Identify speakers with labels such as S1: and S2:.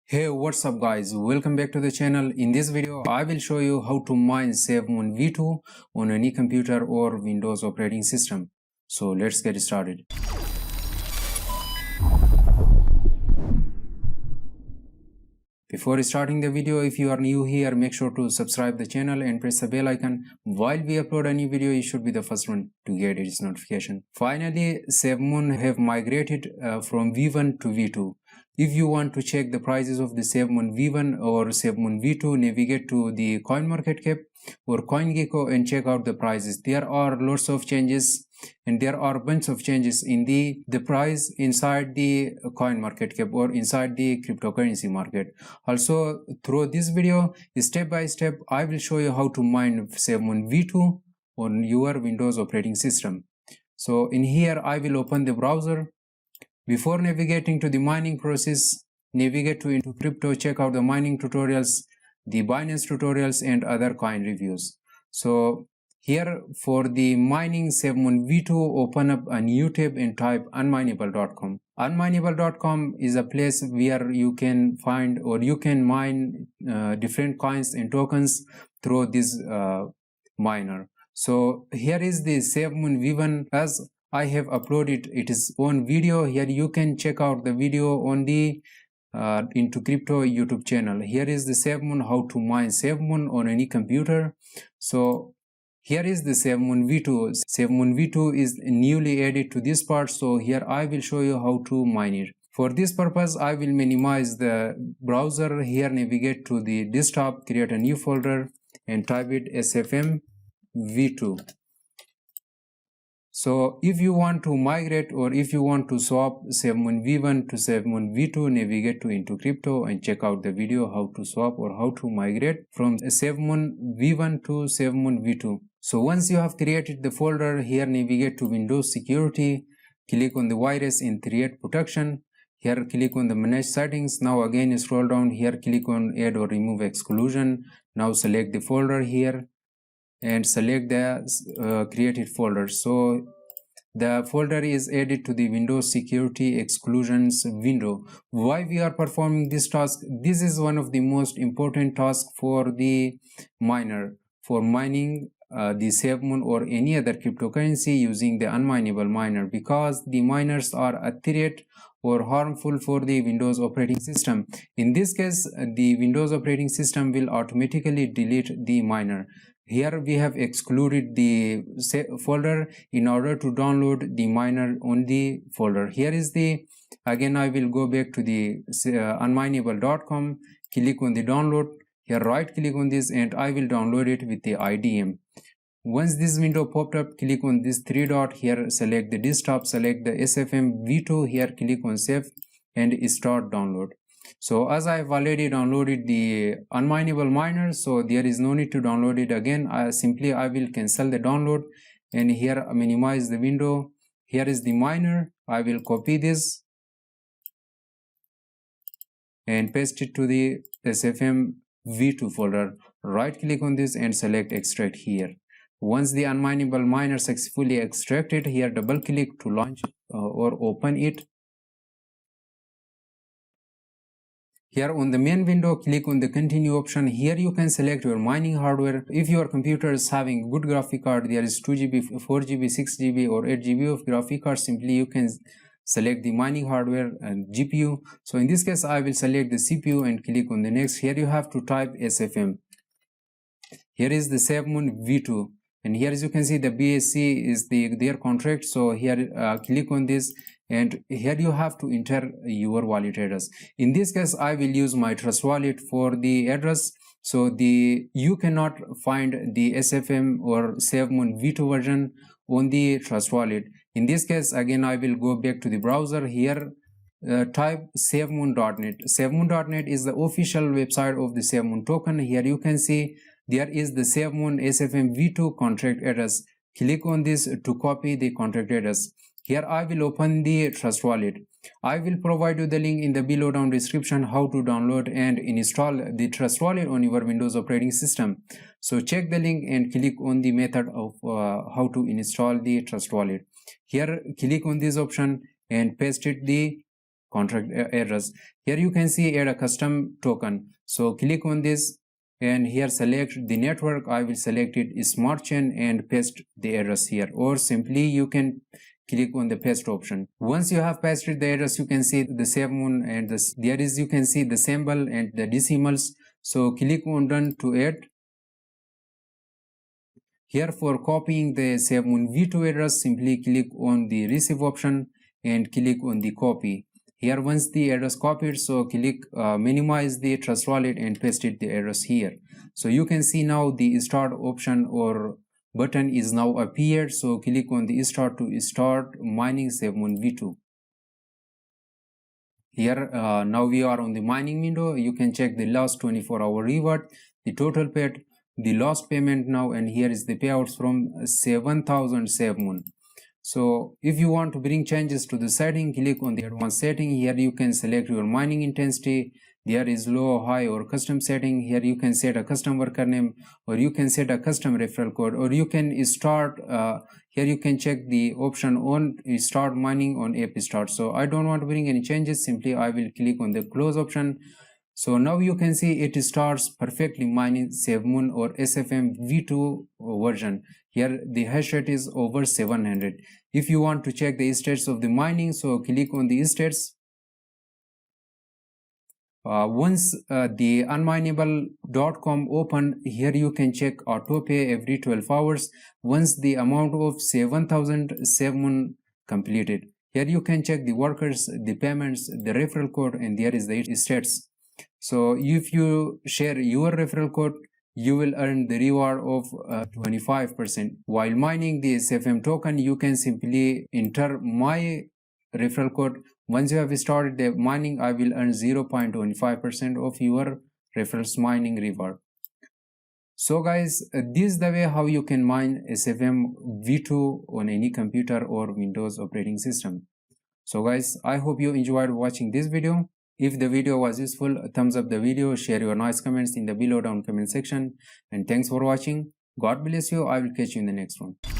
S1: Hey, what's up guys, welcome back to the channel. In this video I will show you how to mine Safemoon V2 on any computer or Windows operating system. So let's get started. Before starting the video, if you are new here, make sure to subscribe the channel and press the bell icon. While we upload a new video, you should be the first one to get its notification. Finally, Safemoon have migrated from V1 to V2. If you want to check the prices of the Safemoon V1 or Safemoon V2, navigate to the CoinMarketCap or CoinGecko and check out the prices. There are lots of changes and there are a bunch of changes in the price inside the CoinMarketCap or inside the cryptocurrency market. Also, through this video, step by step, I will show you how to mine Safemoon V2 on your Windows operating system. So in here, I will open the browser. Before navigating to the mining process, navigate to IntoCrypto, check out the mining tutorials, the Binance tutorials and other coin reviews. So here for the mining Safemoon V2, open up a new tab and type unmineable.com. Unmineable.com is a place where you can find or you can mine different coins and tokens through this miner. So here is the Safemoon V1. As I have uploaded its own video. Here you can check out the video on the IntoCrypto YouTube channel. Here is the Safemoon, how to mine Safemoon on any computer. So here is the Safemoon V2. Safemoon V2 is newly added to this part. So here I will show you how to mine it. For this purpose, I will minimize the browser. Here navigate to the desktop, create a new folder and type it Safemoon V2. So if you want to migrate or if you want to swap Safemoon V1 to Safemoon V2, navigate to IntoCrypto and check out the video how to swap or how to migrate from Safemoon V1 to Safemoon V2. So once you have created the folder, here navigate to Windows Security, click on the virus and threat protection. Here click on the manage settings. Now again scroll down here, click on add or remove exclusion. Now select the folder here and select the created folder. So the folder is added to the Windows Security Exclusions window. Why we are performing this task? This is one of the most important tasks for the miner, for mining the Safemoon or any other cryptocurrency using the unmineable miner, because the miners are a threat or harmful for the Windows operating system. In this case, the Windows operating system will automatically delete the miner. Here we have excluded the folder in order to download the miner on the folder. Here is the, again I will go back to the unmineable.com, click on the download. Here right click on this and I will download it with the IDM. Once this window popped up, click on this three dot here, select the desktop, select the Safemoon V2, here click on save and start download. So as I have already downloaded the unmineable miner, so there is no need to download it again. I will cancel the download and here minimize the window. Here is the miner. I will copy this and paste it to the Safemoon V2 folder. Right click on this and select extract here. Once the unmineable miner successfully extracted, here double click to launch or open it. Here on the main window, click on the continue option. Here you can select your mining hardware. If your computer is having good graphic card, there is 2GB, 4GB, 6GB or 8GB of graphic card, simply you can select the mining hardware and GPU. So in this case, I will select the CPU and click on the next. Here you have to type SFM. Here is the Safemoon V2. And here as you can see, the BSC is their contract. So here click on this and here you have to enter your wallet address. In this case, I will use my trust wallet for the address. So you cannot find the SFM or Safemoon V2 version on the trust wallet. In this case, again, I will go back to the browser here. Type Safemoon.net. Safemoon.net is the official website of the Safemoon token. Here you can see there is the Safemoon Safemoon V2 contract address. Click on this to copy the contract address. Here I will open the trust wallet. I will provide you the link in the below down description how to download and install the trust wallet on your Windows operating system. So check the link and click on the method of how to install the trust wallet. Here click on this option and paste it the contract address. Here you can see add a custom token. So click on this and here select the network. I will select it smart chain and paste the address here, or simply you can click on the paste option. Once you have pasted the address, you can see the Safemoon and you can see the symbol and the decimals. So click on done to add. Here for copying the Safemoon V2 address, simply click on the receive option and click on the copy. Here once the address copied, so click minimize the trust wallet and paste it the address here. So you can see now the start option or button is now appeared. So click on the start to start mining Safemoon V2. Here now we are on the mining window. You can check the last 24-hour reward, the total paid, the last payment now, and here is the payouts from 7,000 Safemoon. So if you want to bring changes to the setting, click on the advanced setting. Here you can select your mining intensity. There is low, high, or custom setting. Here you can set a custom worker name, or you can set a custom referral code, or you can start here you can check the option on start mining on app start. So I don't want to bring any changes, simply I will click on the close option. So now you can see it starts perfectly mining Safemoon or SFM V2 version. Here the hash rate is over 700. If you want to check the status of the mining, so click on the status. Once the unmineable.com open, here you can check auto pay every 12 hours once the amount of 7,000 Safemoon completed. Here you can check the workers, the payments, the referral code, and there is the stats. So if you share your referral code, you will earn the reward of 25%. While mining the SFM token, you can simply enter my referral code. Once you have started the mining, I will earn 0.25% of your referrals mining reward. So guys, this is the way how you can mine SFM V2 on any computer or Windows operating system. So guys, I hope you enjoyed watching this video. If the video was useful, thumbs up the video, share your nice comments in the below down comment section, and thanks for watching. God bless you. I will catch you in the next one.